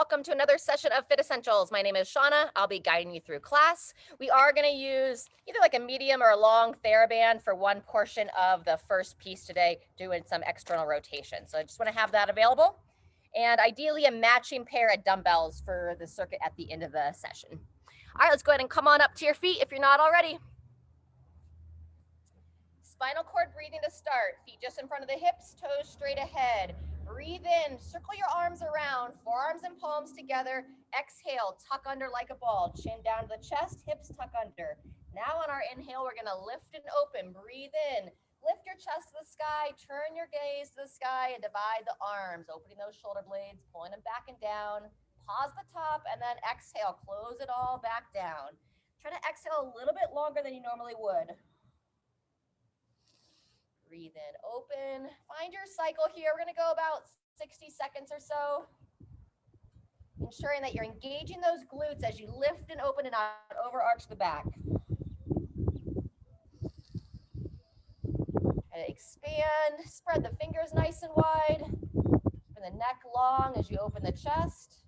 welcome to another session of Fit Essentials. My name is Shauna. I'll be guiding you through class. We are going to use either like a medium or a long TheraBand for one portion of the first piece today, doing some external rotation. So I just want to have that available. And ideally a matching pair of dumbbells for the circuit at the end of the session. All right, let's go ahead and come on up to your feet if you're not already. Spinal cord breathing to start. Feet just in front of the hips, toes straight ahead. Breathe in, circle your arms around, forearms and palms together. Exhale, tuck under like a ball, chin down to the chest, hips tuck under. Now on our inhale, we're gonna lift and open. Breathe in, lift your chest to the sky, turn your gaze to the sky and divide the arms, opening those shoulder blades, pulling them back and down. Pause the top and then exhale, close it all back down. Try to exhale a little bit longer than you normally would. Breathe in, open. Find your cycle here. We're gonna go about 60 seconds or so. Ensuring that you're engaging those glutes as you lift and open and out, overarch the back. Try to expand, spread the fingers nice and wide. Keeping the neck long as you open the chest.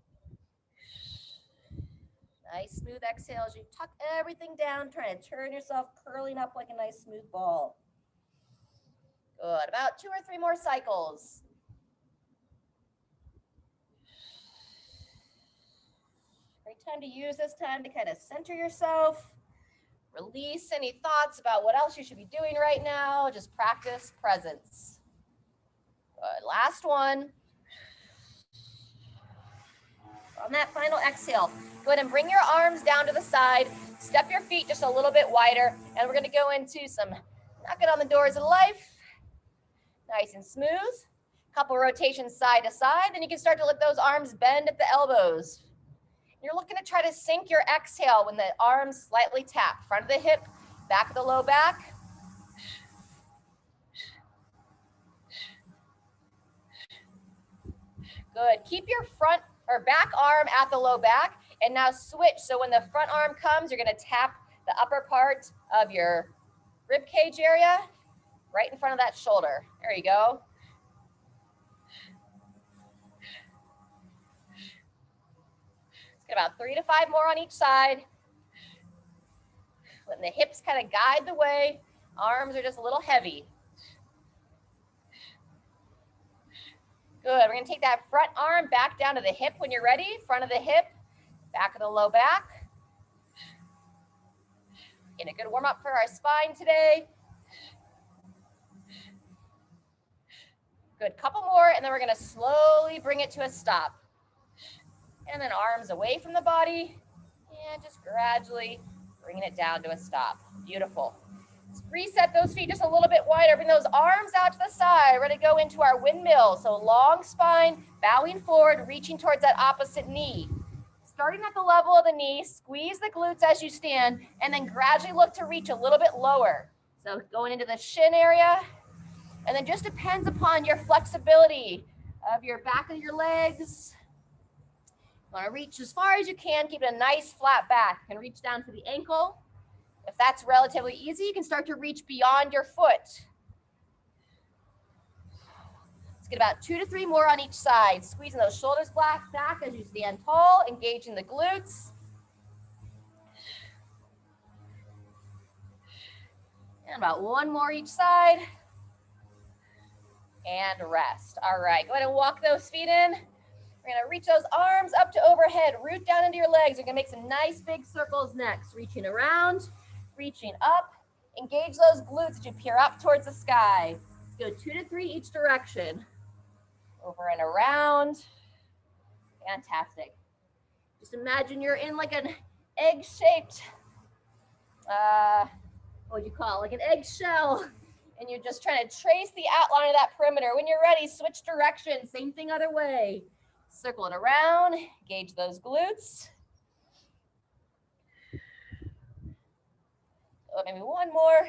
Nice smooth exhale as you tuck everything down, trying to turn yourself curling up like a nice smooth ball. Good, about 2 or 3 more cycles. Great time to use this time to kind of center yourself. Release any thoughts about what else you should be doing right now. Just practice presence. Good, last one. On that final exhale, go ahead and bring your arms down to the side. Step your feet just a little bit wider. And we're going to go into some knocking on the doors of life. Nice and smooth. Couple rotations side to side. Then you can start to let those arms bend at the elbows. You're looking to try to sync your exhale when the arms slightly tap. Front of the hip, back of the low back. Good. Keep your front or back arm at the low back. And now switch. So when the front arm comes, you're going to tap the upper part of your rib cage area. Right in front of that shoulder. There you go. Let's get about 3 to 5 more on each side. Letting the hips kind of guide the way. Arms are just a little heavy. Good. We're going to take that front arm back down to the hip when you're ready. Front of the hip, back of the low back. Getting a good warm up for our spine today. Good, couple more, and then we're gonna slowly bring it to a stop. And then arms away from the body, and just gradually bringing it down to a stop. Beautiful. Let's reset those feet just a little bit wider. Bring those arms out to the side. We're gonna go into our windmill. So long spine, bowing forward, reaching towards that opposite knee. Starting at the level of the knee, squeeze the glutes as you stand, and then gradually look to reach a little bit lower. So going into the shin area. And then just depends upon your flexibility of your back of your legs. You want to reach as far as you can, keep it a nice flat back. You can reach down to the ankle. If that's relatively easy, you can start to reach beyond your foot. Let's get about 2 to 3 more on each side. Squeezing those shoulders back as you stand tall, engaging the glutes. And about 1 more each side. And rest. All right, go ahead and walk those feet in. We're gonna reach those arms up to overhead, root down into your legs. You're gonna make some nice big circles next. Reaching around, reaching up. Engage those glutes as you peer up towards the sky. Let's go 2 to 3 each direction. Over and around. Fantastic. Just imagine you're in like an egg-shaped, what would you call it? Like an eggshell. And you're just trying to trace the outline of that perimeter. When you're ready, switch direction. Same thing other way. Circle it around. Engage those glutes. Oh, maybe 1 more.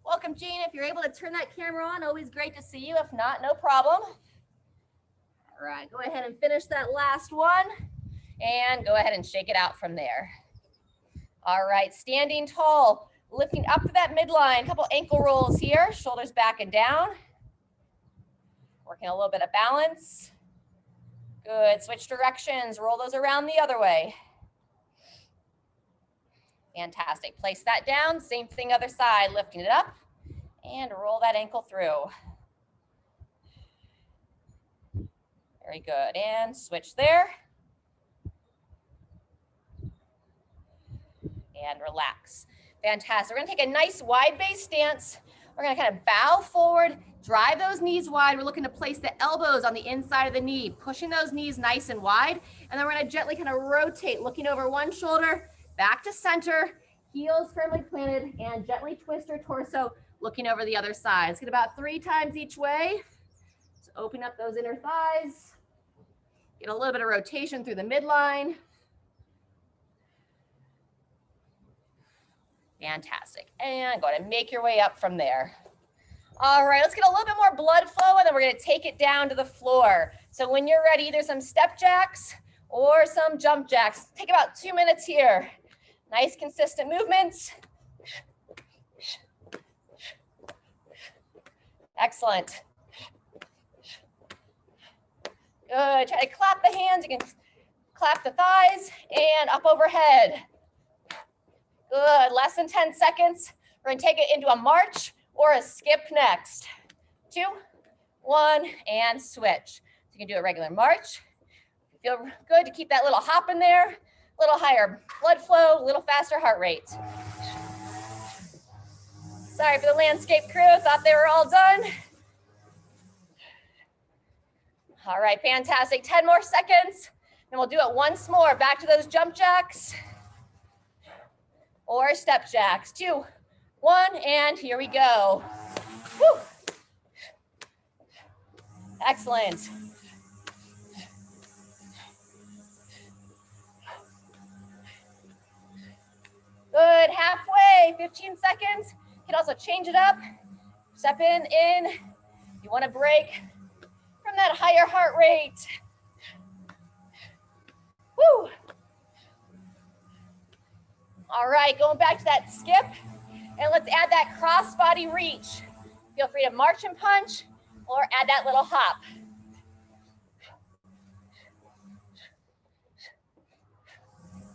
Welcome, Jean. If you're able to turn that camera on, always great to see you. If not, no problem. All right, go ahead and finish that last one. And go ahead and shake it out from there. All right, standing tall. Lifting up to that midline, a couple ankle rolls here, shoulders back and down. Working a little bit of balance. Good, switch directions, roll those around the other way. Fantastic, place that down, same thing other side, lifting it up, and roll that ankle through. Very good, and switch there. And relax. Fantastic, we're gonna take a nice wide base stance. We're gonna kind of bow forward, drive those knees wide. We're looking to place the elbows on the inside of the knee, pushing those knees nice and wide. And then we're gonna gently kind of rotate, looking over one shoulder, back to center, heels firmly planted, and gently twist your torso, looking over the other side. Let's get about 3 times each way. So open up those inner thighs. Get a little bit of rotation through the midline. Fantastic. And go ahead and make your way up from there. All right, let's get a little bit more blood flow, and then we're going to take it down to the floor. So when you're ready, either some step jacks or some jump jacks. Take about 2 minutes here. Nice, consistent movements. Excellent. Good. Try to clap the hands. You can clap the thighs and up overhead. Good. Less than 10 seconds. We're going to take it into a march or a skip next. 2, 1, and switch. You can do a regular march. Feel good to keep that little hop in there. A little higher blood flow, a little faster heart rate. Sorry for the landscape crew. Thought they were all done. All right, fantastic. 10 more seconds. And we'll do it once more. Back to those jump jacks or step jacks. 2, 1, and here we go. Woo. Excellent. Good, halfway, 15 seconds. You can also change it up. Step in. You want to break from that higher heart rate. Woo. All right, going back to that skip, and let's add that cross body reach. Feel free to march and punch, or add that little hop.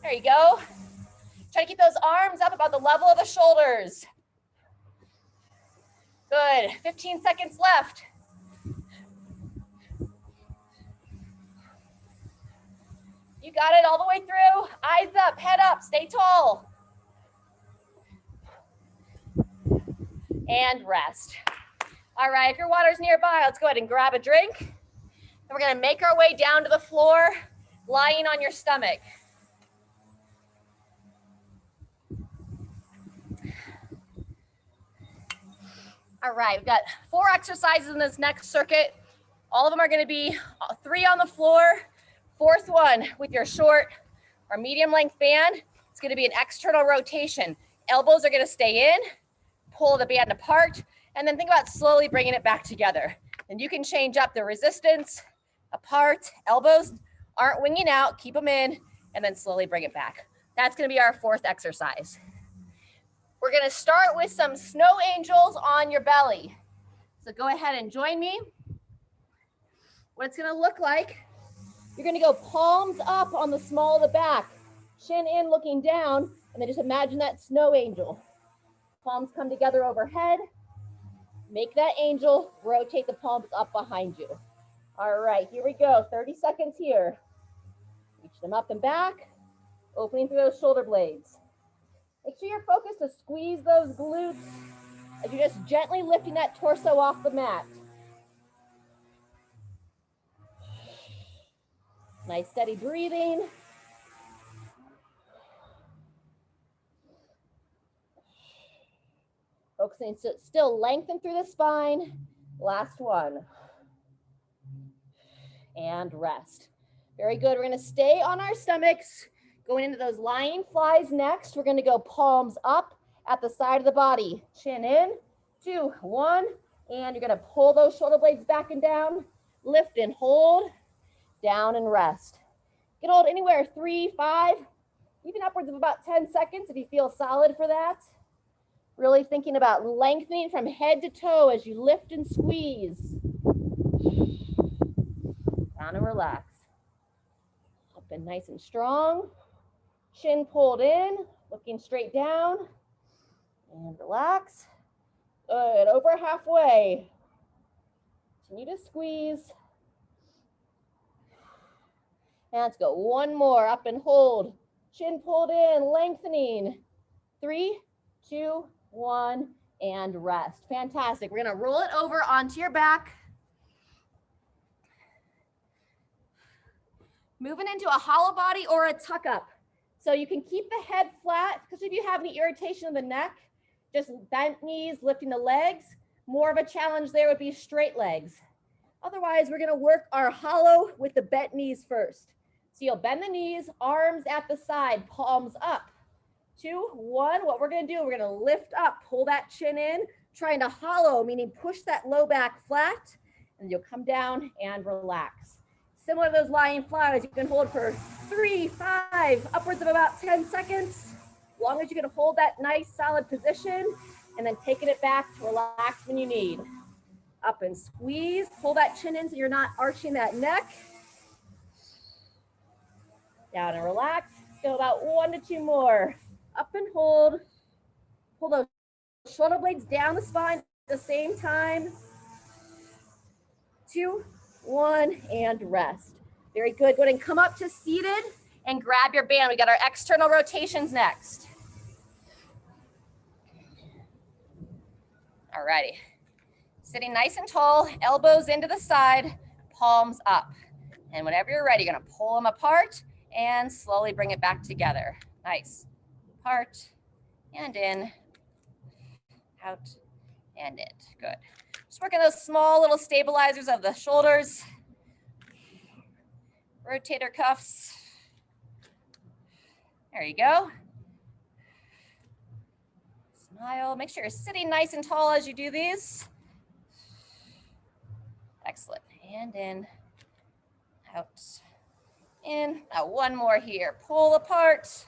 There you go. Try to keep those arms up about the level of the shoulders. Good, 15 seconds left. You got it all the way through. Eyes up, head up, stay tall. And rest. All right, if your water's nearby, let's go ahead and grab a drink. And we're gonna make our way down to the floor, lying on your stomach. All right, we've got 4 exercises in this next circuit. All of them are gonna be 3 on the floor. 4th one with your short or medium length band. It's gonna be an external rotation. Elbows are gonna stay in, pull the band apart, and then think about slowly bringing it back together. And you can change up the resistance, apart, elbows aren't winging out, keep them in, and then slowly bring it back. That's gonna be our 4th exercise. We're gonna start with some snow angels on your belly. So go ahead and join me. What it's gonna look like, you're gonna go palms up on the small of the back, chin in looking down, and then just imagine that snow angel. Palms come together overhead, make that angel, rotate the palms up behind you. All right, here we go, 30 seconds here. Reach them up and back, opening through those shoulder blades. Make sure you're focused to squeeze those glutes as you're just gently lifting that torso off the mat. Nice steady breathing. Focusing still lengthen through the spine. Last one. And rest. Very good. We're going to stay on our stomachs. Going into those lying flies next. We're going to go palms up at the side of the body. Chin in. 2, 1. And you're going to pull those shoulder blades back and down. Lift and hold. Down and rest. You can hold anywhere 3, 5, even upwards of about 10 seconds if you feel solid for that. Really thinking about lengthening from head to toe as you lift and squeeze. Down and relax. and nice and strong. Chin pulled in, looking straight down. And relax. Good, over halfway. Continue to squeeze. And let's go one more, up and hold. Chin pulled in, lengthening. 3, 2, 1, and rest. Fantastic. We're gonna roll it over onto your back. Moving into a hollow body or a tuck up. So you can keep the head flat, because if you have any irritation in the neck, just bent knees, lifting the legs. More of a challenge there would be straight legs. Otherwise, we're gonna work our hollow with the bent knees first. So you'll bend the knees, arms at the side, palms up. 2, 1, what we're gonna do, we're gonna lift up, pull that chin in, trying to hollow, meaning push that low back flat, and you'll come down and relax. Similar to those lying flies, you can hold for 3, 5, upwards of about 10 seconds. As long as you can hold that nice solid position, and then taking it back to relax when you need. Up and squeeze, pull that chin in so you're not arching that neck. Down and relax. Go about 1 to 2 more. Up and hold. Pull those shoulder blades down the spine at the same time. 2, 1, and rest. Very good. Go ahead and come up to seated and grab your band. We got our external rotations next. All righty. Sitting nice and tall, elbows into the side, palms up. And whenever you're ready, you're gonna pull them apart and slowly bring it back together. Nice. Apart and in, out and in. Good. Just working those small little stabilizers of the shoulders. Rotator cuffs. There you go. Smile. Make sure you're sitting nice and tall as you do these. Excellent. And in, out, in. Now one more here. Pull apart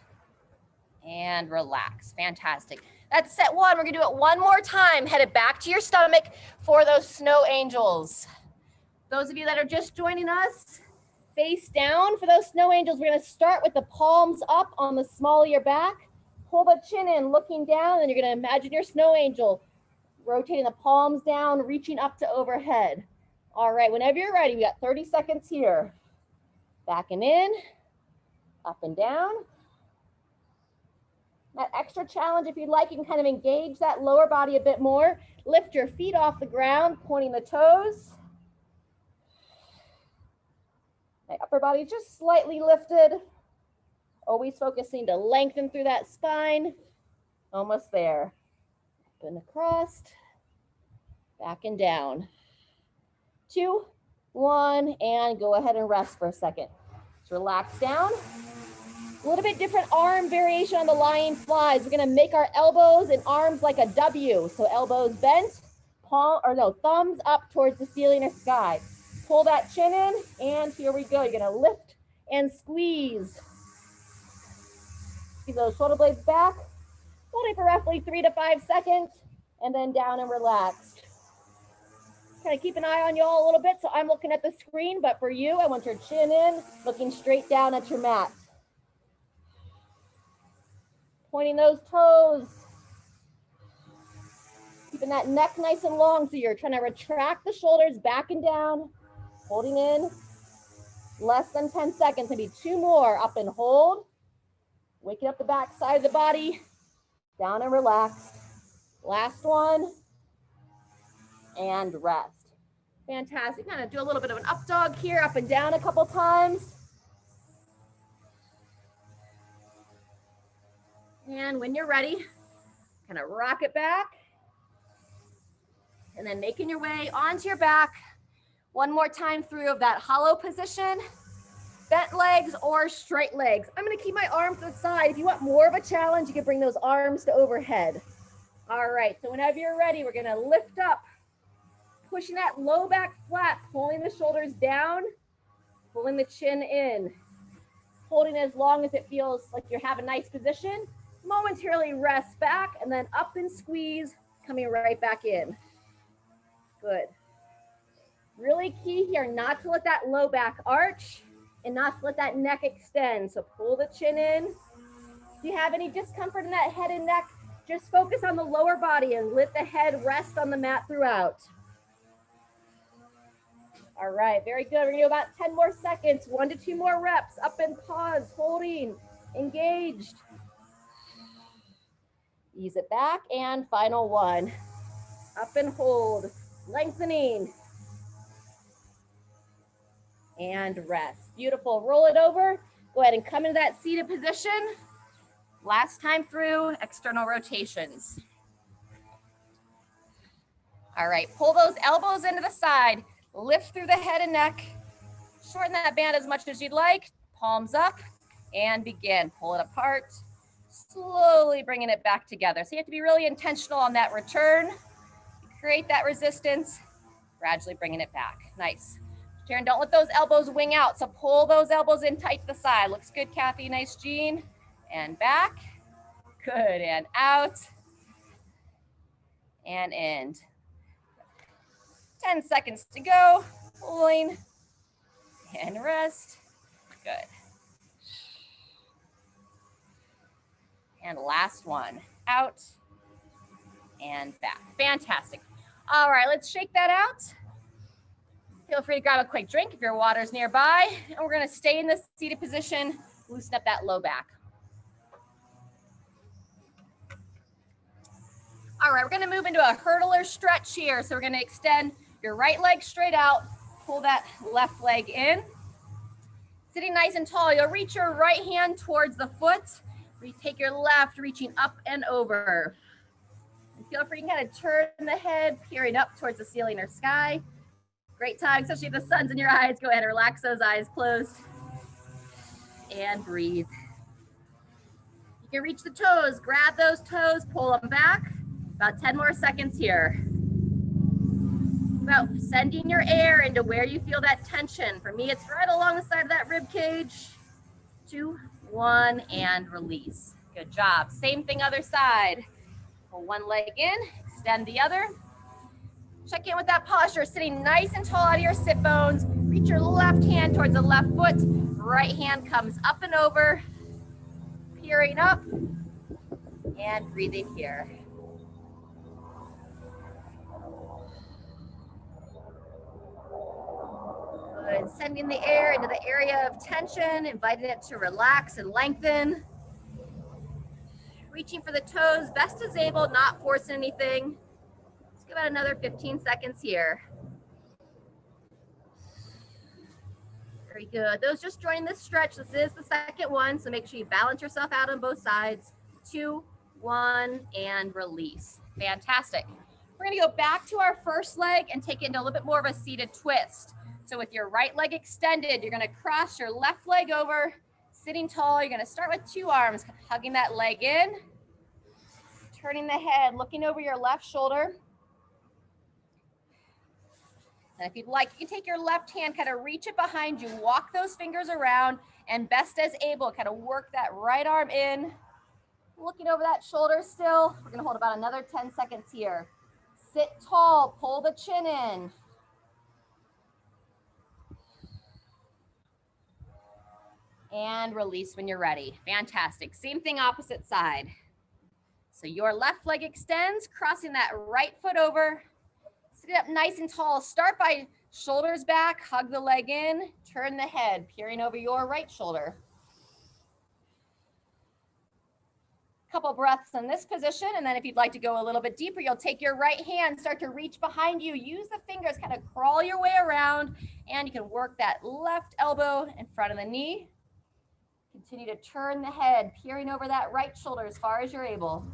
and relax. Fantastic. That's set 1. We're gonna do it one more time. Head it back to your stomach for those snow angels. Those of you that are just joining us, face down for those snow angels. We're gonna start with the palms up on the small of your back. Pull the chin in, looking down, and you're gonna imagine your snow angel. Rotating the palms down, reaching up to overhead. All right, whenever you're ready, we got 30 seconds here. Back and in, up and down. That extra challenge, if you'd like, you can kind of engage that lower body a bit more. Lift your feet off the ground, pointing the toes. My upper body just slightly lifted. Always focusing to lengthen through that spine. Almost there. Up and across, back and down. 2, 1, and go ahead and rest for a second. Just relax down. A little bit different arm variation on the lying flies. We're gonna make our elbows and arms like a W. So elbows bent, thumbs up towards the ceiling or sky. Pull that chin in, and here we go. You're gonna lift and squeeze. Keep those shoulder blades back. Hold it for roughly 3 to 5 seconds, and then down and relax. Kind of keep an eye on y'all a little bit, so I'm looking at the screen, but for you, I want your chin in, looking straight down at your mat. Pointing those toes. Keeping that neck nice and long, so you're trying to retract the shoulders back and down, holding in. Less than 10 seconds, maybe 2 more. Up and hold. Waking up the back side of the body. Down and relax. Last one. And rest. Fantastic. Kind of do a little bit of an up dog here, up and down a couple times. And when you're ready, kind of rock it back. And then making your way onto your back. One more time through of that hollow position. Bent legs or straight legs. I'm going to keep my arms to the side. If you want more of a challenge, you can bring those arms to overhead. All right, so whenever you're ready, we're going to lift up, pushing that low back flat, pulling the shoulders down, pulling the chin in, holding as long as it feels like you have a nice position. Momentarily rest back, and then up and squeeze, coming right back in. Good. Really key here not to let that low back arch. and not to let that neck extend. So pull the chin in. If you have any discomfort in that head and neck, just focus on the lower body and let the head rest on the mat throughout. All right, very good. We're gonna do about 10 more seconds, 1 to 2 more reps. Up and pause, holding, engaged. Ease it back, and final one. Up and hold, lengthening. And rest. Beautiful. Roll it over. Go ahead and come into that seated position. Last time through, external rotations. All right, pull those elbows into the side. Lift through the head and neck. Shorten that band as much as you'd like. Palms up and begin. Pull it apart. Slowly bringing it back together. So you have to be really intentional on that return. Create that resistance. Gradually bringing it back. Nice. Karen, don't let those elbows wing out. So pull those elbows in tight to the side. Looks good, Kathy. Nice, Jean. And back. Good. And out. And in. 10 seconds to go. Pulling. And rest. Good. And last one. Out. And back. Fantastic. All right, let's shake that out. Feel free to grab a quick drink if your water's nearby. And we're gonna stay in this seated position, loosen up that low back. All right, we're gonna move into a hurdler stretch here. So we're gonna extend your right leg straight out, pull that left leg in. Sitting nice and tall, you'll reach your right hand towards the foot. Take your left, reaching up and over. And feel free to kind of turn the head, peering up towards the ceiling or sky. Great time, especially if the sun's in your eyes. Go ahead and relax those eyes closed. And breathe. You can reach the toes, grab those toes, pull them back. About 10 more seconds here. About sending your air into where you feel that tension. For me, it's right along the side of that rib cage. 2, 1, and release. Good job. Same thing other side. Pull one leg in, extend the other. Check in with that posture, sitting nice and tall out of your sit bones. Reach your left hand towards the left foot. Right hand comes up and over. Peering up and breathing here. Good. Sending the air into the area of tension, inviting it to relax and lengthen. Reaching for the toes, best as able, not forcing anything. Let's give it another 15 seconds here. Very good. Those just joining this stretch, this is the second one, so make sure you balance yourself out on both sides. 2, 1, and release. Fantastic. We're gonna go back to our first leg and take it into a little bit more of a seated twist. So with your right leg extended, you're gonna cross your left leg over, sitting tall. You're gonna start with 2 arms, hugging that leg in, turning the head, looking over your left shoulder. And if you'd like, you can take your left hand, kind of reach it behind you, walk those fingers around, and best as able, kind of work that right arm in, looking over that shoulder still. We're gonna hold about another 10 seconds here. Sit tall, pull the chin in. And release when you're ready. Fantastic. Same thing, opposite side. So your left leg extends, crossing that right foot over. Sit up nice and tall. Start by shoulders back, hug the leg in, turn the head, peering over your right shoulder. Couple breaths in this position, and then if you'd like to go a little bit deeper, you'll take your right hand, start to reach behind you, use the fingers, kind of crawl your way around, and you can work that left elbow in front of the knee. Continue to turn the head, peering over that right shoulder as far as you're able.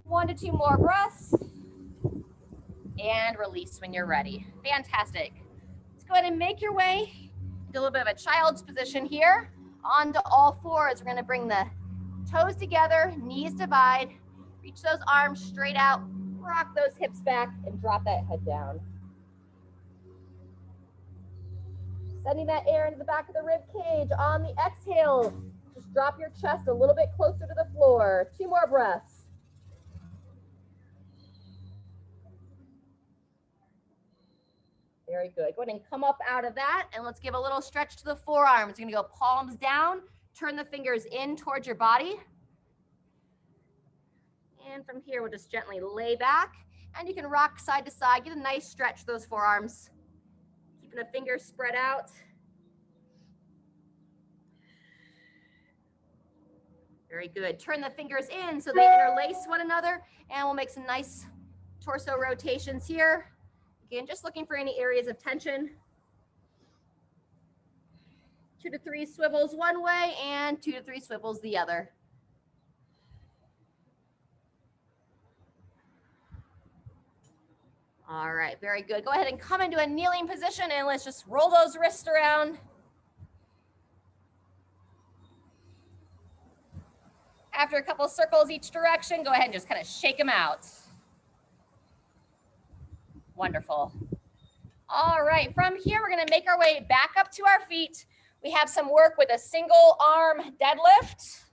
1 to 2 more breaths. And release when you're ready. Fantastic. Let's go ahead and make your way into a little bit of a child's position here. Onto all fours. We're going to bring the toes together, knees divide, reach those arms straight out, rock those hips back, and drop that head down. Sending that air into the back of the rib cage. On the exhale, just drop your chest a little bit closer to the floor. 2 more breaths. Very good. Go ahead and come up out of that, and let's give a little stretch to the forearms. You're gonna go palms down, turn the fingers in towards your body. And from here, we'll just gently lay back, and you can rock side to side. Get a nice stretch to those forearms. Keeping the fingers spread out. Very good. Turn the fingers in so they interlace one another, and we'll make some nice torso rotations here. Again, just looking for any areas of tension. 2 to 3 swivels one way and 2 to 3 swivels the other. All right, very good. Go ahead and come into a kneeling position, and let's just roll those wrists around. After a couple of circles each direction, go ahead and just kind of shake them out. Wonderful. All right, from here, we're gonna make our way back up to our feet. We have some work with a single arm deadlift.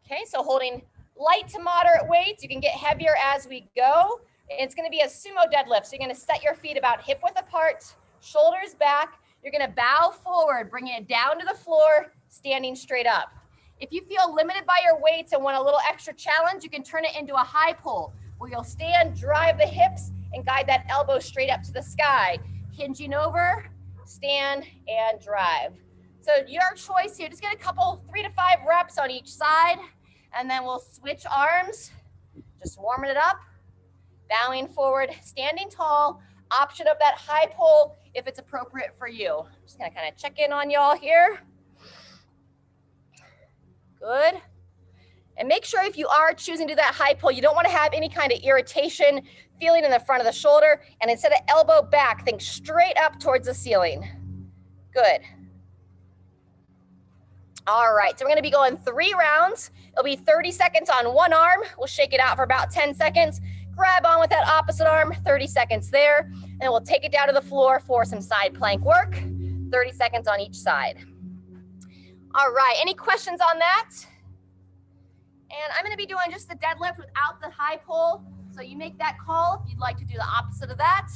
Okay, so holding light to moderate weights. You can get heavier as we go. It's gonna be a sumo deadlift. So you're gonna set your feet about hip width apart, shoulders back. You're gonna bow forward, bringing it down to the floor, standing straight up. If you feel limited by your weights and want a little extra challenge, you can turn it into a high pull, where you'll stand, drive the hips, and guide that elbow straight up to the sky. Hinging over, stand, and drive. So your choice here, just get a couple 3 to 5 reps on each side, and then we'll switch arms, just warming it up, bowing forward, standing tall, option of that high pull if it's appropriate for you. Just gonna kind of check in on y'all here. Good. And make sure if you are choosing to do that high pull, you don't want to have any kind of irritation, feeling in the front of the shoulder. And instead of elbow back, think straight up towards the ceiling. Good. All right, so we're going to be going 3 rounds. It'll be 30 seconds on one arm. We'll shake it out for about 10 seconds. Grab on with that opposite arm, 30 seconds there. And we'll take it down to the floor for some side plank work, 30 seconds on each side. All right, any questions on that? And I'm gonna be doing just the deadlift without the high pull. So you make that call if you'd like to do the opposite of that.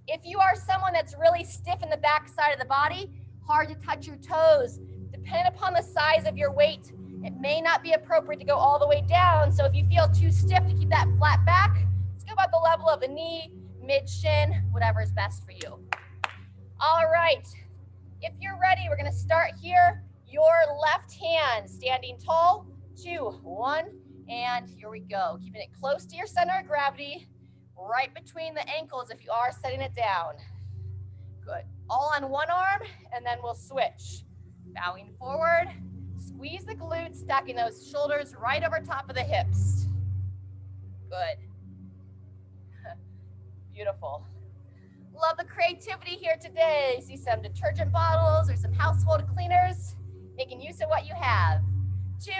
If you are someone that's really stiff in the back side of the body, hard to touch your toes, depending upon the size of your weight, it may not be appropriate to go all the way down. So if you feel too stiff to keep that flat back, let's go about the level of the knee, mid shin, whatever is best for you. All right, if you're ready, we're gonna start here. Your left hand standing tall, 2, 1, and here we go. Keeping it close to your center of gravity, right between the ankles if you are setting it down. Good. All on one arm, and then we'll switch. Bowing forward, squeeze the glutes, stacking those shoulders right over top of the hips. Good. Beautiful. Love the creativity here today. See some detergent bottles or some household cleaners. Making use of what you have. 2,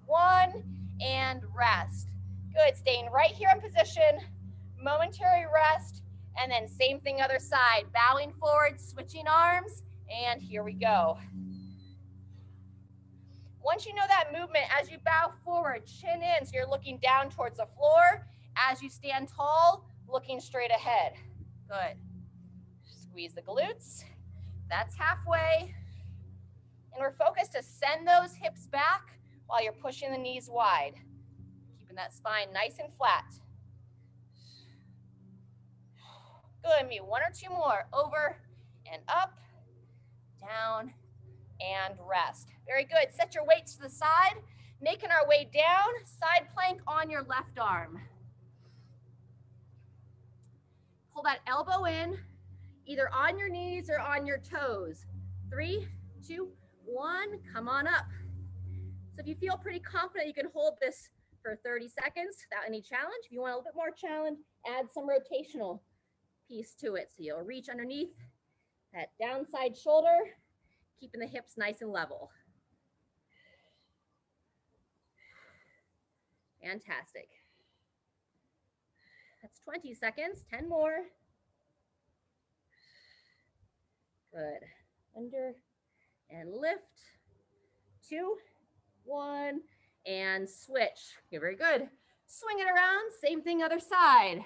1, and rest. Good, staying right here in position, momentary rest, and then same thing other side, bowing forward, switching arms, and here we go. Once you know that movement, as you bow forward, chin in, so you're looking down towards the floor. As you stand tall, looking straight ahead. Good. Squeeze the glutes. That's halfway. And we're focused to send those hips back while you're pushing the knees wide. Keeping that spine nice and flat. Good, maybe 1 or 2 more. Over and up, down, and rest. Very good. Set your weights to the side. Making our way down, side plank on your left arm. Pull that elbow in, either on your knees or on your toes. 3, 2, 1, come on up. So if you feel pretty confident, you can hold this for 30 seconds without any challenge. If you want a little bit more challenge, add some rotational piece to it. So you'll reach underneath that downside shoulder, keeping the hips nice and level. Fantastic. That's 20 seconds, 10 more. Good. Under and lift. 2, 1, and switch. Okay, very good. Swing it around, same thing other side.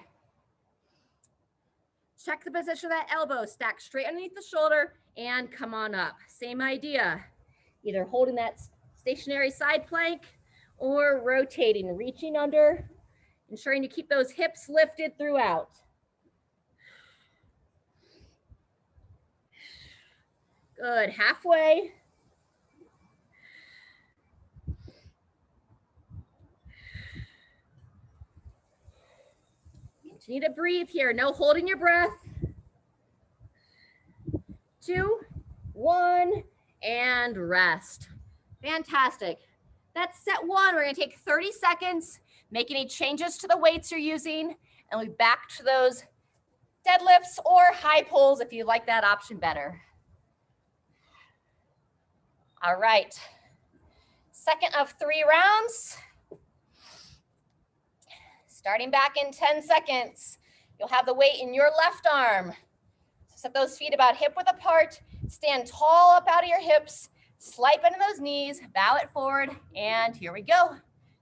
Check the position of that elbow, stack straight underneath the shoulder and come on up. Same idea, either holding that stationary side plank or rotating, reaching under, ensuring you keep those hips lifted throughout. Good, halfway. Continue to breathe here, no holding your breath. 2, 1, and rest. Fantastic. That's set 1. We're gonna take 30 seconds, make any changes to the weights you're using, and we'll be back to those deadlifts or high pulls if you like that option better. All right, second of 3 rounds. Starting back in 10 seconds. You'll have the weight in your left arm. Set those feet about hip width apart, stand tall up out of your hips, slide bend in those knees, bow it forward, and here we go.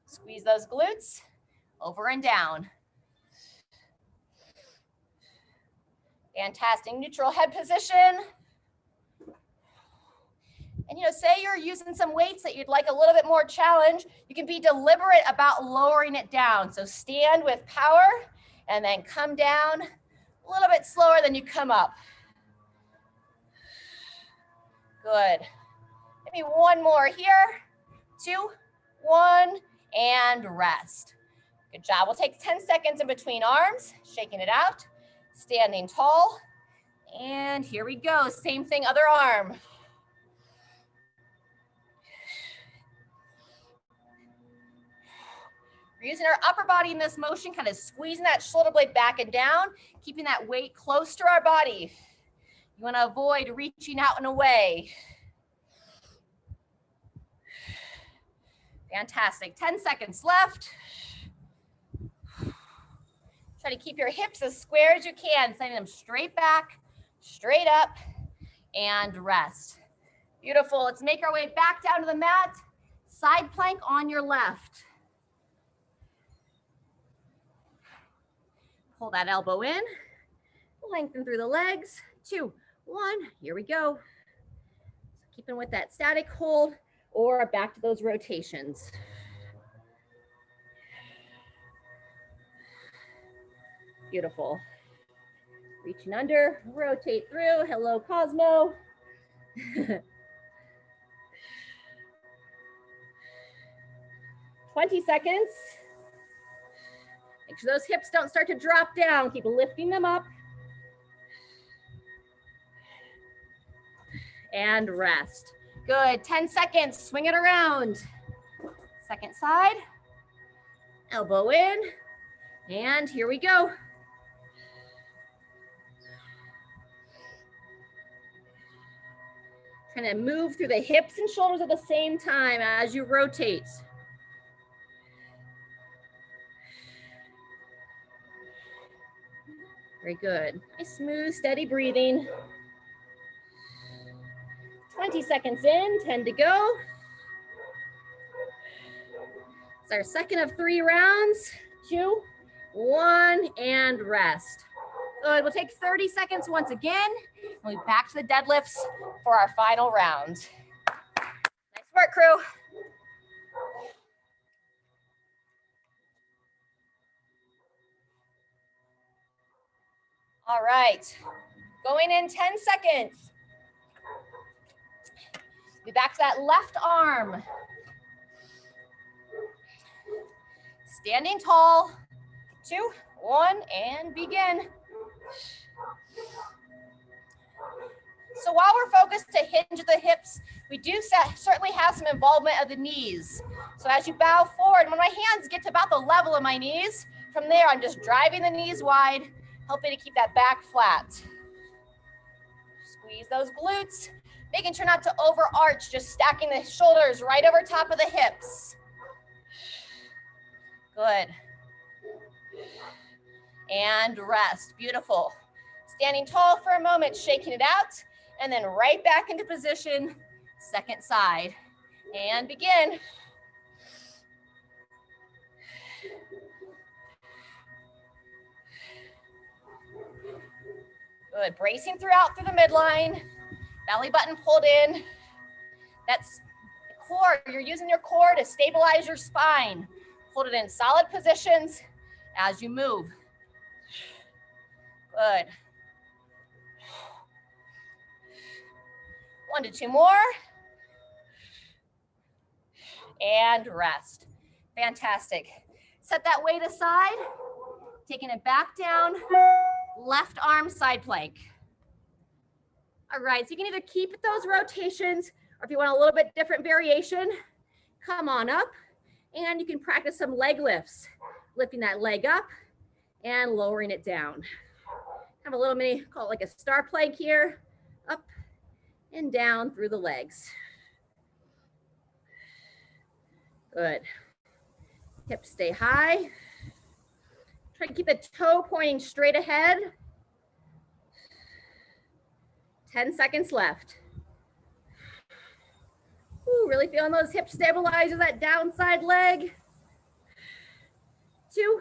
Squeeze those glutes, over and down. Fantastic, neutral head position. And say you're using some weights that you'd like a little bit more challenge, you can be deliberate about lowering it down. So stand with power and then come down a little bit slower than you come up. Good. Maybe one more here. 2, 1, and rest. Good job. We'll take 10 seconds in between arms, shaking it out, standing tall. And here we go. Same thing, other arm. We're using our upper body in this motion, kind of squeezing that shoulder blade back and down, keeping that weight close to our body. You want to avoid reaching out and away. Fantastic. 10 seconds left. Try to keep your hips as square as you can, sending them straight back, straight up, and rest. Beautiful. Let's make our way back down to the mat. Side plank on your left. Pull that elbow in, lengthen through the legs. 2, 1, here we go. So keeping with that static hold or back to those rotations. Beautiful. Reaching under, rotate through. Hello, Cosmo. 20 seconds. Make sure those hips don't start to drop down. Keep lifting them up. And rest. Good, 10 seconds, swing it around. Second side, elbow in, and here we go. Trying to move through the hips and shoulders at the same time as you rotate. Very good. Nice, smooth, steady breathing. 20 seconds in, 10 to go. It's our second of 3 rounds. 2, 1, and rest. Good, we'll take 30 seconds once again. We'll be back to the deadlifts for our final round. Nice work, crew. All right, going in 10 seconds. Be back to that left arm. Standing tall. 2, 1, and begin. So while we're focused to hinge at the hips, we do certainly have some involvement of the knees. So as you bow forward, when my hands get to about the level of my knees, from there I'm just driving the knees wide, helping to keep that back flat. Squeeze those glutes, making sure not to overarch, just stacking the shoulders right over top of the hips. Good. And rest, beautiful. Standing tall for a moment, shaking it out, and then right back into position, second side. And begin. Good, bracing throughout through the midline, belly button pulled in. That's the core, you're using your core to stabilize your spine. Hold it in solid positions as you move. Good. 1 to 2 more. And rest. Fantastic. Set that weight aside, taking it back down, left arm side plank. All right, so you can either keep those rotations, or if you want a little bit different variation, come on up, and you can practice some leg lifts, lifting that leg up and lowering it down. Have a little mini, call it like a star plank here, up and down through the legs. Good. Hips stay high. Try to keep the toe pointing straight ahead. 10 seconds left. Ooh, really feeling those hip stabilizers, that downside leg. 2,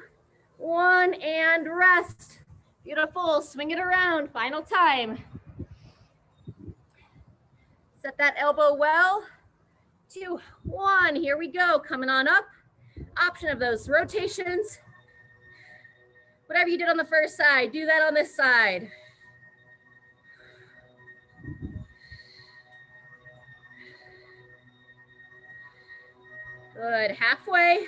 1, and rest. Beautiful, swing it around, final time. Set that elbow well. 2, 1, here we go, coming on up. Option of those rotations. Whatever you did on the first side, do that on this side. Good, halfway.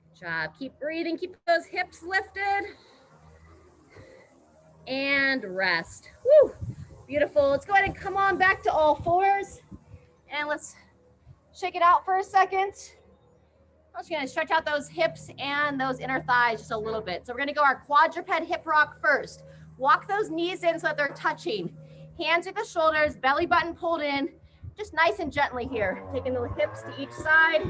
Good job, keep breathing, keep those hips lifted. And rest. Woo, beautiful. Let's go ahead and come on back to all fours. And let's shake it out for a second. I'm just gonna stretch out those hips and those inner thighs just a little bit. So we're gonna go our quadruped hip rock first. Walk those knees in so that they're touching. Hands at the shoulders, belly button pulled in. Just nice and gently here. Taking the hips to each side.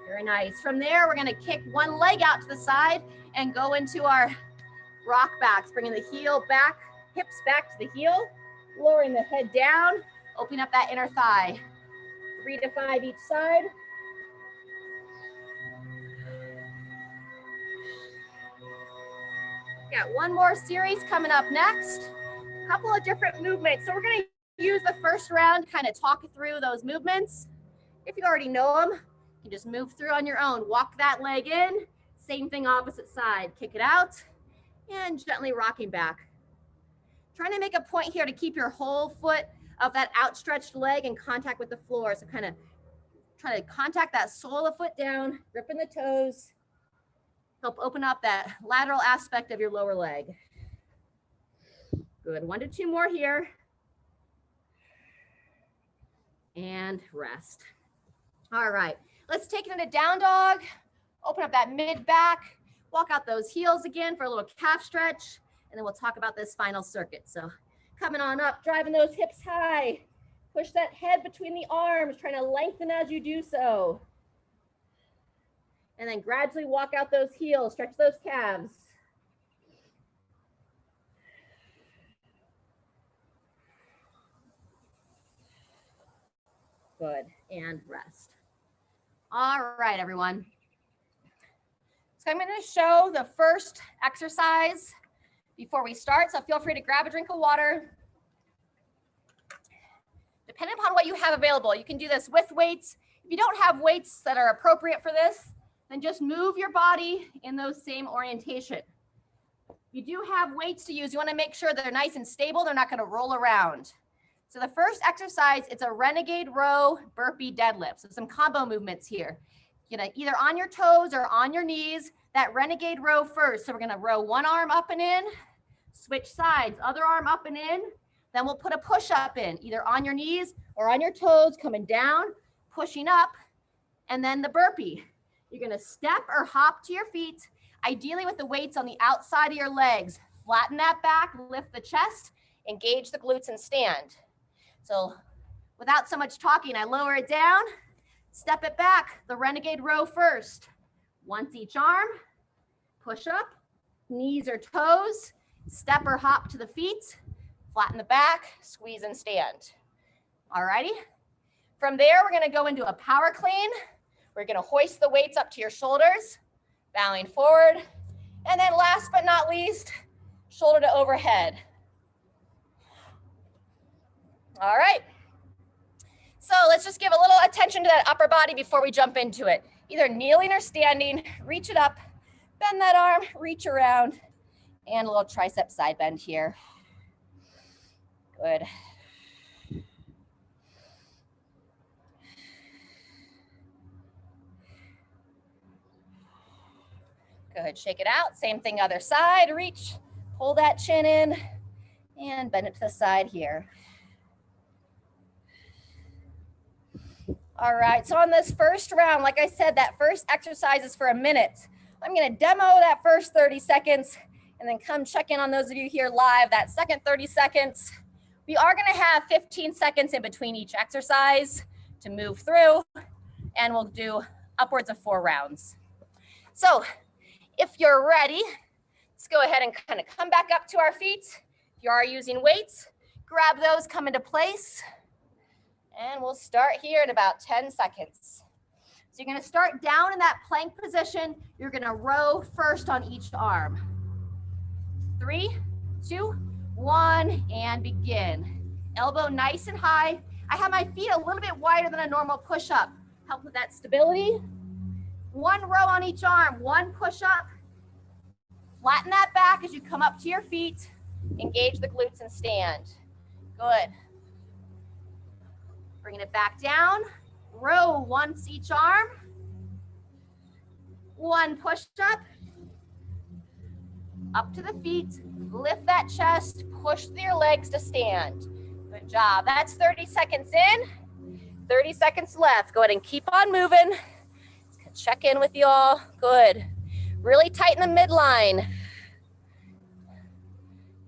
Very nice. From there, we're gonna kick one leg out to the side and go into our rock backs, bringing the heel back, hips back to the heel, lowering the head down, opening up that inner thigh. 3 to 5 each side. Got one more series coming up next. A couple of different movements. So we're gonna use the first round, kind of talk through those movements. If you already know them, you just move through on your own. Walk that leg in, same thing opposite side. Kick it out and gently rocking back. Trying to make a point here to keep your whole foot of that outstretched leg in contact with the floor. So kind of try to contact that sole of the foot down, gripping the toes. Help open up that lateral aspect of your lower leg. Good, 1 to 2 more here. And rest. All right. Let's take it into down dog, open up that mid back, walk out those heels again for a little calf stretch, and then we'll talk about this final circuit. So coming on up, driving those hips high, push that head between the arms, trying to lengthen as you do so. And then gradually walk out those heels, stretch those calves. Good, and rest. All right, everyone. So I'm going to show the first exercise before we start. So feel free to grab a drink of water. Depending upon what you have available, you can do this with weights. If you don't have weights that are appropriate for this, then just move your body in those same orientation. You do have weights to use. You want to make sure they're nice and stable. They're not going to roll around. So the first exercise, it's a Renegade Row Burpee Deadlift. So some combo movements here. You know, either on your toes or on your knees, that Renegade Row first. So we're gonna row one arm up and in, switch sides, other arm up and in. Then we'll put a push up in, either on your knees or on your toes, coming down, pushing up, and then the burpee. You're gonna step or hop to your feet, ideally with the weights on the outside of your legs. Flatten that back, lift the chest, engage the glutes and stand. So without so much talking, I lower it down, step it back, the Renegade Row first. Once each arm, push up, knees or toes, Step or hop to the feet, flatten the back, squeeze and stand. Alrighty. From there, we're gonna go into a power clean. We're gonna hoist the weights up to your shoulders, bowing forward. And then last but not least, shoulder to overhead. All right. So let's just give a little attention to that upper body before we jump into it. Either kneeling or standing, reach it up, bend that arm, reach around, and a little tricep side bend here. Good. Good, shake it out. Same thing other side, reach, pull that chin in, and bend it to the side here. All right, so on this first round, like I said, that first exercise is for a minute. I'm gonna demo that first 30 seconds and then come check in on those of you here live, that second 30 seconds. We are gonna have 15 seconds in between each exercise to move through, and we'll do upwards of 4 rounds. So if you're ready, let's go ahead and kind of come back up to our feet. If you are using weights, grab those, come into place. And we'll start here in about 10 seconds. So you're gonna start down in that plank position. You're gonna row first on each arm. 3, 2, 1, and begin. Elbow nice and high. I have my feet a little bit wider than a normal push-up. Help with that stability. 1 row on each arm, 1 push-up. Flatten that back as you come up to your feet. Engage the glutes and stand. Good. Bringing it back down. Row once each arm. 1 push-up. Up to the feet. Lift that chest. Push through your legs to stand. Good job. That's 30 seconds in. 30 seconds left. Go ahead and keep on moving. Check in with y'all. Good. Really tighten the midline.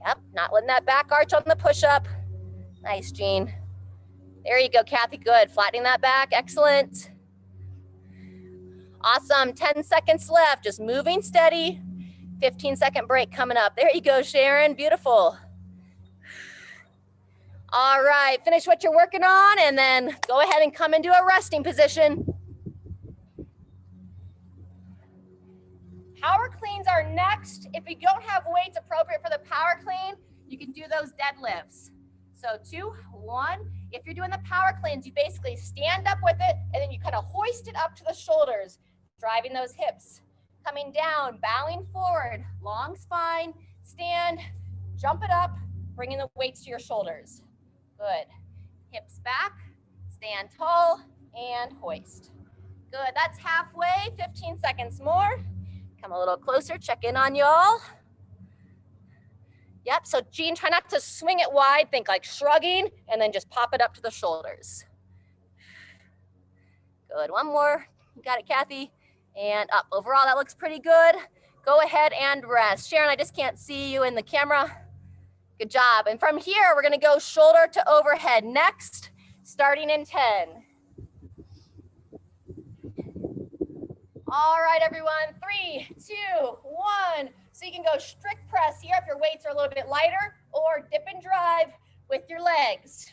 Yep, not letting that back arch on the push-up. Nice, Jean. There you go, Kathy. Good. Flattening that back. Excellent. Awesome. 10 seconds left. Just moving steady. 15-second break coming up. There you go, Sharon. Beautiful. All right. Finish what you're working on, and then go ahead and come into a resting position. Power cleans are next. If you don't have weights appropriate for the power clean, you can do those deadlifts. So 2, 1. If you're doing the power cleans, you basically stand up with it and then you kind of hoist it up to the shoulders, driving those hips. Coming down, bowing forward, long spine, stand, jump it up, bringing the weights to your shoulders. Good. Hips back, stand tall, and hoist. Good, that's halfway, 15 seconds more. Come a little closer, check in on y'all. Yep, so Jean, try not to swing it wide, think like shrugging, and then just pop it up to the shoulders. Good, 1 more, you got it, Kathy, and up. Overall, that looks pretty good. Go ahead and rest. Sharon, I just can't see you in the camera. Good job, and from here, we're gonna go shoulder to overhead next, starting in 10. All right, everyone, 3, 2, 1. So you can go strict press here if your weights are a little bit lighter, or dip and drive with your legs.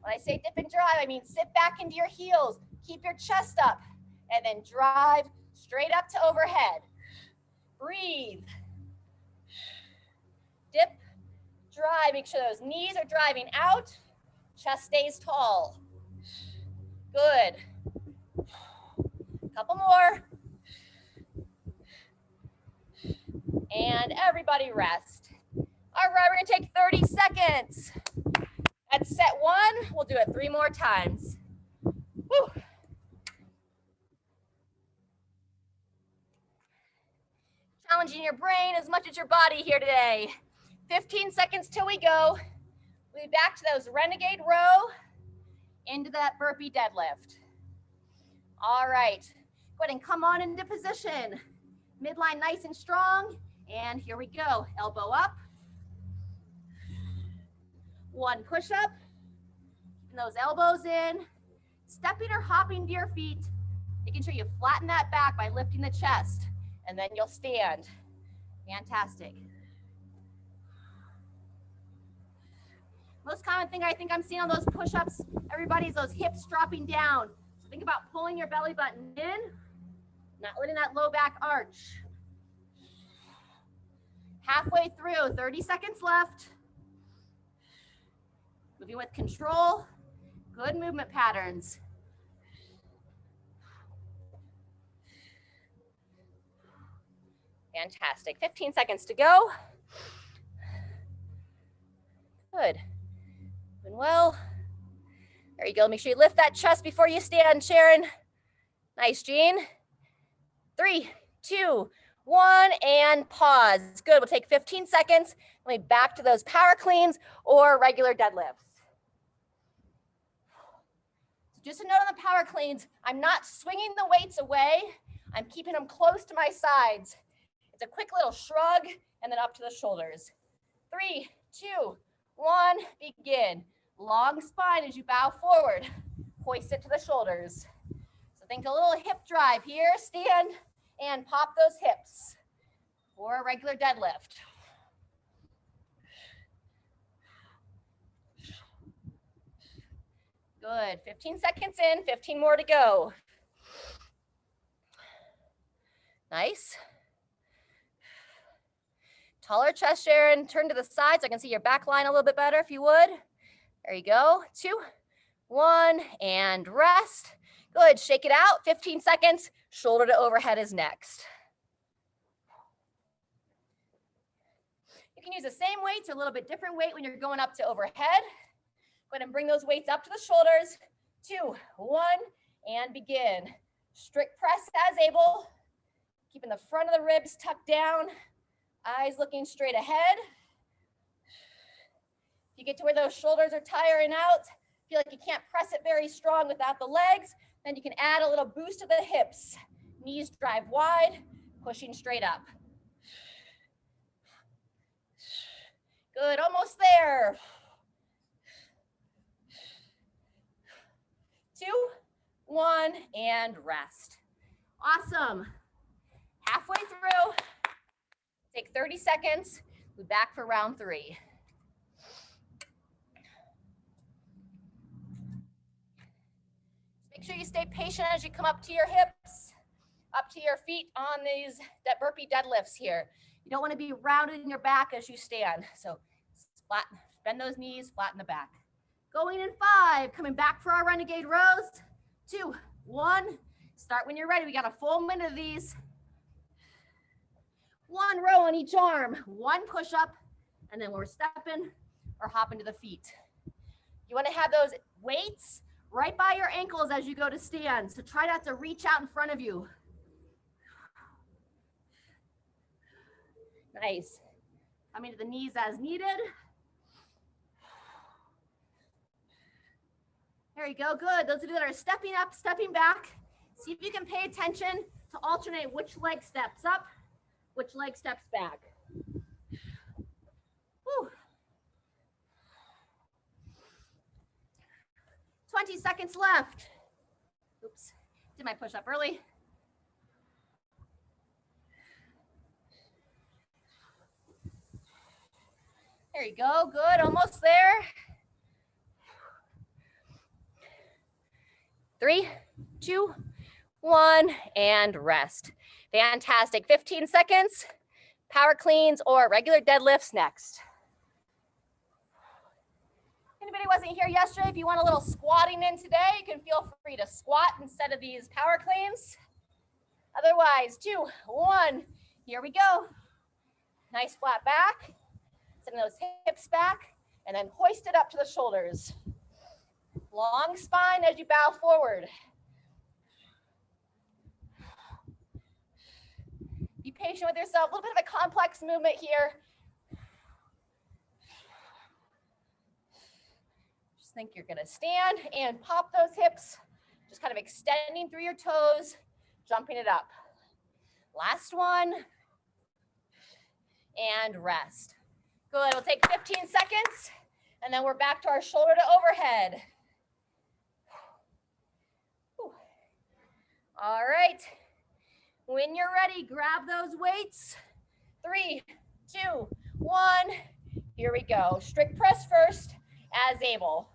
When I say dip and drive, I mean sit back into your heels, keep your chest up, and then drive straight up to overhead. Breathe. Dip, drive, make sure those knees are driving out, chest stays tall. Good. Couple more. And everybody rest. All right, we're gonna take 30 seconds. That's set 1. We'll do it 3 more times. Woo. Challenging your brain as much as your body here today. 15 seconds till we go. We'll be back to those Renegade Row into that burpee deadlift. All right, go ahead and come on into position. Midline nice and strong. And here we go, elbow up. 1 push-up, keeping those elbows in. Stepping or hopping to your feet, making sure you flatten that back by lifting the chest, and then you'll stand. Fantastic. common thing I think I'm seeing on those push-ups, everybody, is those hips dropping down. So think about pulling your belly button in, not letting that low back arch. Halfway through, 30 seconds left. Moving with control, good movement patterns. Fantastic, 15 seconds to go. Good, doing well. There you go, make sure you lift that chest before you stand, Sharon. Nice, Jean. 3, 2, 1, and pause. Good, we'll take 15 seconds, and we'll be back to those power cleans or regular deadlifts. So just a note on the power cleans, I'm not swinging the weights away, I'm keeping them close to my sides. It's a quick little shrug, and then up to the shoulders. 3, 2, 1, begin. Long spine as you bow forward. Hoist it to the shoulders. So think a little hip drive here. Stand and pop those hips for a regular deadlift. Good. 15 seconds in, 15 more to go. Nice. Taller chest, Sharon. Turn to the side so I can see your back line a little bit better if you would. There you go. 2, 1, and rest. Good. Shake it out. 15 seconds. Shoulder to overhead is next. You can use the same weights or a little bit different weight when you're going up to overhead. Go ahead and bring those weights up to the shoulders. 2, 1, and begin. Strict press as able. Keeping the front of the ribs tucked down. Eyes looking straight ahead. If you get to where those shoulders are tiring out, feel like you can't press it very strong without the legs, then you can add a little boost to the hips. Knees drive wide, pushing straight up. Good, almost there. 2, 1, and rest. Awesome. Halfway through. Take 30 seconds, we'll be back for round 3. Make sure you stay patient as you come up to your hips, up to your feet on these burpee deadlifts here. You don't want to be rounded in your back as you stand. So flatten, bend those knees, flatten the back. Going in 5, coming back for our Renegade Rows. 2, 1, start when you're ready. We got a full minute of these. 1 row on each arm, 1 push up, and then we're stepping or hopping to the feet. You want to have those weights right by your ankles as you go to stand. So try not to reach out in front of you. Nice. Coming to the knees as needed. There you go, good. Those of you that are stepping up, stepping back, see if you can pay attention to alternate which leg steps up, which leg steps back. Whew. 20 seconds left. Oops, did my push up early. There you go, good, almost there. 3, 2, 1, and rest. Fantastic, 15 seconds. Power cleans or regular deadlifts next. Anybody wasn't here yesterday, if you want a little squatting in today, you can feel free to squat instead of these power cleans. Otherwise, 2, 1, here we go. Nice flat back, sending those hips back, and then hoist it up to the shoulders. Long spine as you bow forward. Be patient with yourself, a little bit of a complex movement here. Just think you're gonna stand and pop those hips, just kind of extending through your toes, jumping it up. Last one, and rest. Good, we'll take 15 seconds, and then we're back to our shoulder to overhead. Whew. All right, when you're ready, grab those weights. 3, 2, 1, here we go. Strict press first, as able.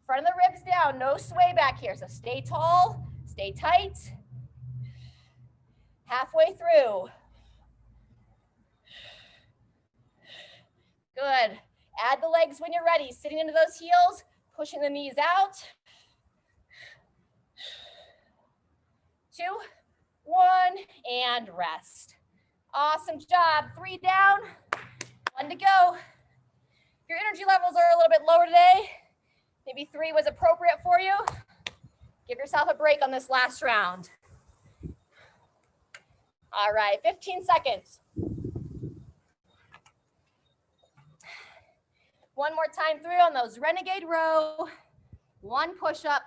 Front of the ribs down, no sway back here. So stay tall, stay tight. Halfway through. Good. Add the legs when you're ready. Sitting into those heels, pushing the knees out. 2, 1, and rest. Awesome job. 3 down, 1 to go. If your energy levels are a little bit lower today, maybe 3 was appropriate for you, give yourself a break on this last round. All right, 15 seconds. One more time through on those Renegade Row. 1 push-up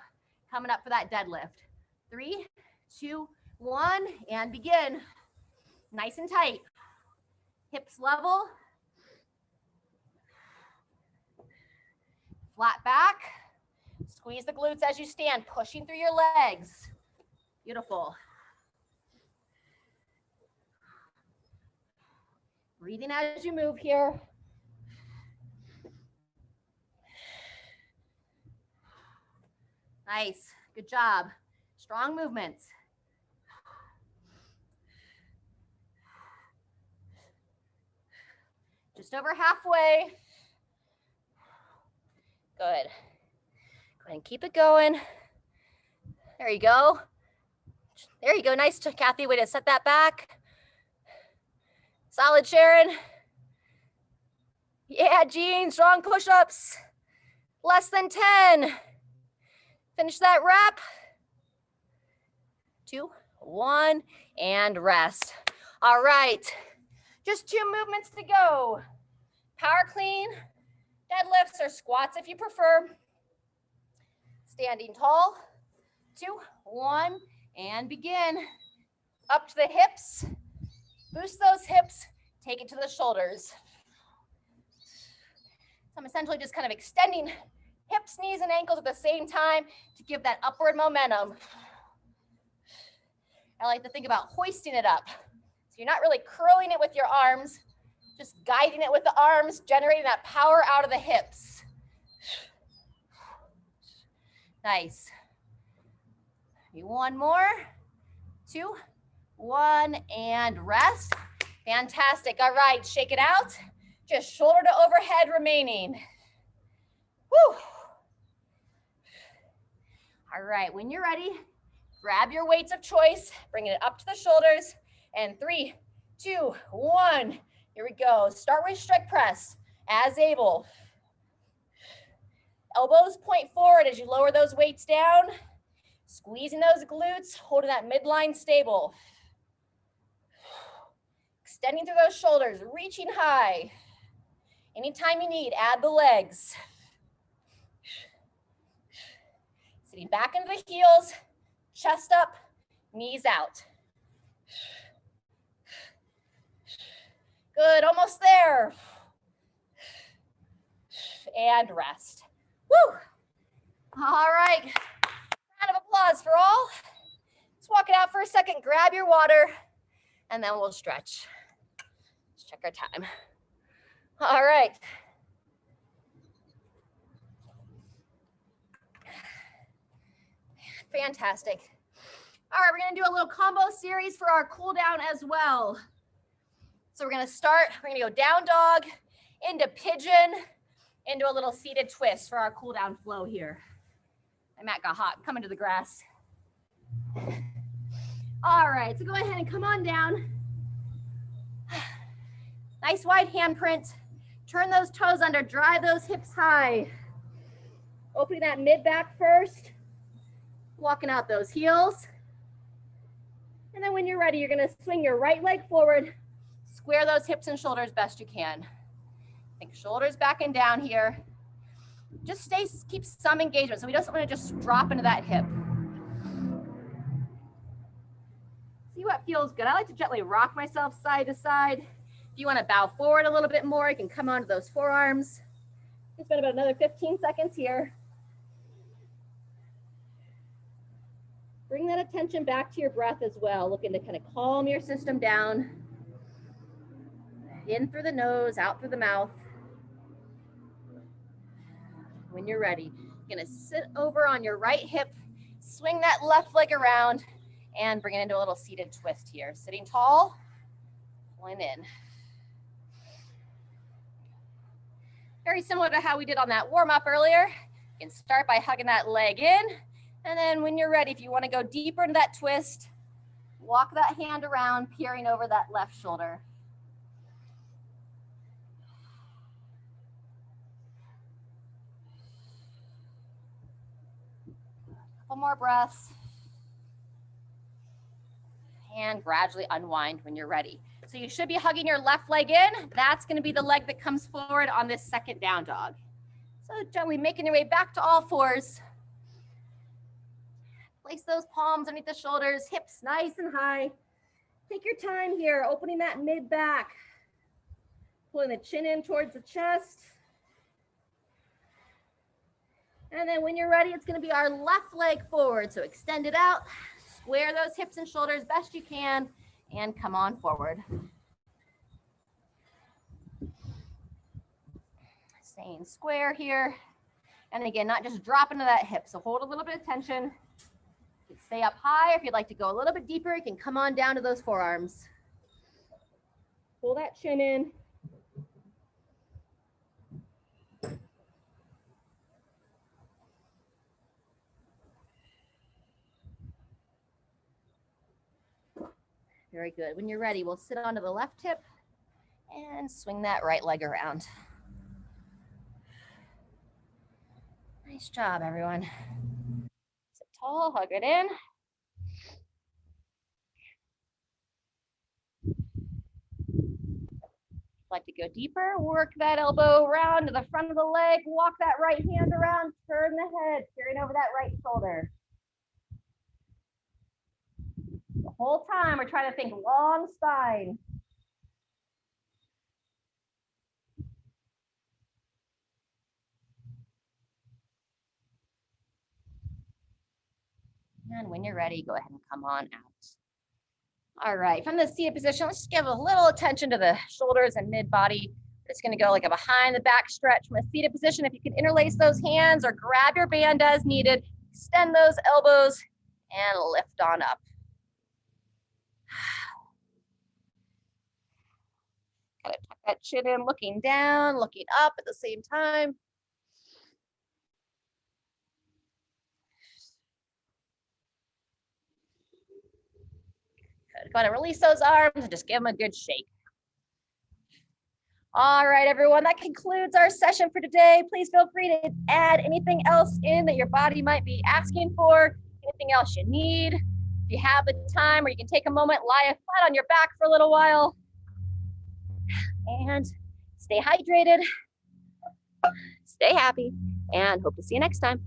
coming up for that deadlift. 3, 2, 1, and begin. Nice and tight. Hips level. Flat back. Squeeze the glutes as you stand, pushing through your legs. Beautiful. Breathing as you move here. Nice, good job. Strong movements. Just over halfway. Good. Go ahead and keep it going. There you go. There you go. Nice, Kathy. Way to set that back. Solid, Sharon. Yeah, Jean, strong push-ups. Less than 10. Finish that rep. 2, 1, and rest. All right, just 2 movements to go. Power clean, deadlifts or squats if you prefer. Standing tall. 2, 1, and begin. Up to the hips. Boost those hips, take it to the shoulders. So I'm essentially just kind of extending hips, knees, and ankles at the same time to give that upward momentum. I like to think about hoisting it up. So you're not really curling it with your arms, just guiding it with the arms, generating that power out of the hips. Nice. Maybe 1 more. 2, 1, and rest. Fantastic. All right, shake it out. Just shoulder to overhead remaining. Woo. All right, when you're ready, grab your weights of choice, bring it up to the shoulders, and 3, 2, 1. Here we go. Start with strict press, as able. Elbows point forward as you lower those weights down, squeezing those glutes, holding that midline stable. Extending through those shoulders, reaching high. Anytime you need, add the legs. Sitting back into the heels, chest up, knees out. Good, almost there. And rest. Woo! All right, round of applause for all. Let's walk it out for a second, grab your water, and then we'll stretch. Let's check our time. All right. Fantastic. All right, we're gonna do a little combo series for our cool down as well. So we're gonna start, we're gonna go down dog, into pigeon, into a little seated twist for our cool down flow here. My mat got hot, coming to the grass. All right, so go ahead and come on down. Nice wide handprint. Turn those toes under, drive those hips high. Opening that mid back first. Walking out those heels. And then when you're ready, you're gonna swing your right leg forward, square those hips and shoulders best you can. Think shoulders back and down here. Just keep some engagement. So we don't want to just drop into that hip. See what feels good. I like to gently rock myself side to side. If you want to bow forward a little bit more, you can come onto those forearms. We spend about another 15 seconds here. Bring that attention back to your breath as well, looking to kind of calm your system down. In through the nose, out through the mouth. When you're ready, you're gonna sit over on your right hip, swing that left leg around, and bring it into a little seated twist here. Sitting tall, pulling in. Very similar to how we did on that warm up earlier. You can start by hugging that leg in, and then when you're ready, if you wanna go deeper into that twist, walk that hand around, peering over that left shoulder. Couple more breaths. And gradually unwind when you're ready. So you should be hugging your left leg in. That's gonna be the leg that comes forward on this second down dog. So gently making your way back to all fours. Place those palms underneath the shoulders, hips nice and high. Take your time here, opening that mid back. Pulling the chin in towards the chest. And then when you're ready, it's gonna be our left leg forward. So extend it out, square those hips and shoulders best you can, and come on forward. Staying square here. And again, not just drop into that hip. So hold a little bit of tension. You can stay up high. If you'd like to go a little bit deeper, you can come on down to those forearms. Pull that chin in. Very good. When you're ready, we'll sit onto the left hip and swing that right leg around. Nice job, everyone. Sit tall, hug it in. Like to go deeper, work that elbow around to the front of the leg, walk that right hand around, turn the head, carrying over that right shoulder. The whole time we're trying to think long spine. And when you're ready, go ahead and come on out. All right, from the seated position, let's just give a little attention to the shoulders and mid-body. It's gonna go like a behind the back stretch from a seated position. If you can interlace those hands or grab your band as needed, extend those elbows and lift on up. Gotta tuck that chin in, looking down, looking up at the same time. Good. Go ahead and release those arms and just give them a good shake. All right, everyone, that concludes our session for today. Please feel free to add anything else in that your body might be asking for, anything else you need. If you have the time, or you can take a moment, lie flat on your back for a little while. And stay hydrated, stay happy, and hope to see you next time.